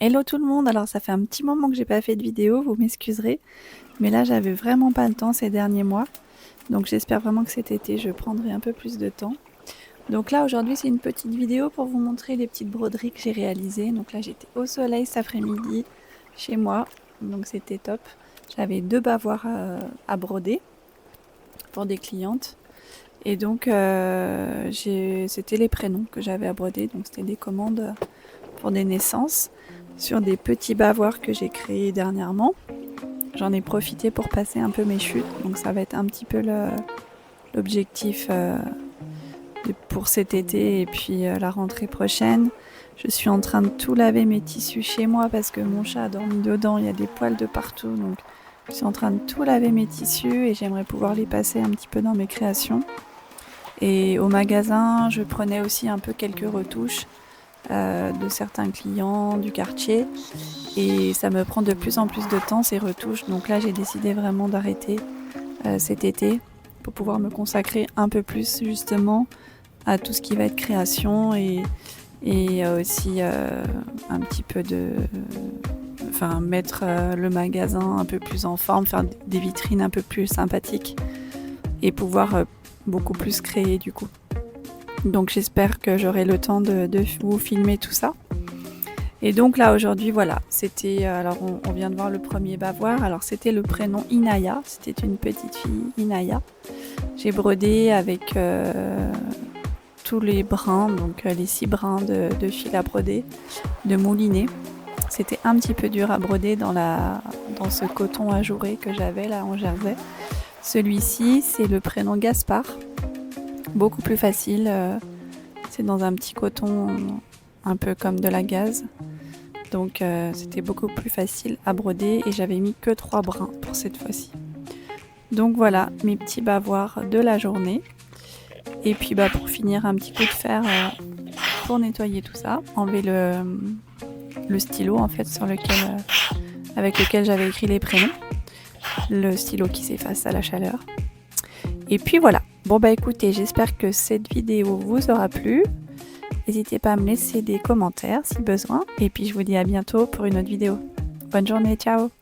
Hello tout le monde, alors ça fait un petit moment que j'ai pas fait de vidéo, vous m'excuserez, mais là j'avais vraiment pas le temps ces derniers mois, donc j'espère vraiment que cet été je prendrai un peu plus de temps. Donc là aujourd'hui c'est une petite vidéo pour vous montrer les petites broderies que j'ai réalisées. Donc là j'étais au soleil cet après-midi chez moi, donc c'était top. J'avais 2 bavoirs à broder pour des clientes. Et donc c'était les prénoms que j'avais à broder, donc c'était des commandes pour des naissances sur des petits bavoirs que j'ai créés dernièrement. J'en ai profité pour passer un peu mes chutes, donc ça va être un petit peu l'objectif pour cet été et puis la rentrée prochaine. Je suis en train de tout laver mes tissus chez moi parce que mon chat a dormi dedans, il y a des poils de partout, donc je suis en train de tout laver mes tissus et j'aimerais pouvoir les passer un petit peu dans mes créations. Et au magasin, je prenais aussi un peu quelques retouches de certains clients du quartier et ça me prend de plus en plus de temps ces retouches, donc là j'ai décidé vraiment d'arrêter cet été pour pouvoir me consacrer un peu plus justement à tout ce qui va être création et aussi un petit peu mettre le magasin un peu plus en forme, faire des vitrines un peu plus sympathiques et pouvoir beaucoup plus créer du coup. Donc j'espère que j'aurai le temps de vous filmer tout ça. Et donc là aujourd'hui voilà, c'était alors on vient de voir le premier bavoir. Alors c'était le prénom Inaya, c'était une petite fille Inaya. J'ai brodé avec tous les brins, donc les 6 brins de fil à broder, de moulinet. C'était un petit peu dur à broder dans ce coton ajouré que j'avais là en jersey. Celui-ci c'est le prénom Gaspard. Beaucoup plus facile, c'est dans un petit coton un peu comme de la gaze, donc c'était beaucoup plus facile à broder et j'avais mis que 3 brins pour cette fois-ci. Donc voilà mes petits bavoirs de la journée. Et puis pour finir, un petit coup de fer pour nettoyer tout ça, enlever le stylo en fait avec lequel j'avais écrit les prénoms, le stylo qui s'efface à la chaleur. Et puis voilà. Bon écoutez, j'espère que cette vidéo vous aura plu. N'hésitez pas à me laisser des commentaires si besoin. Et puis je vous dis à bientôt pour une autre vidéo. Bonne journée, ciao!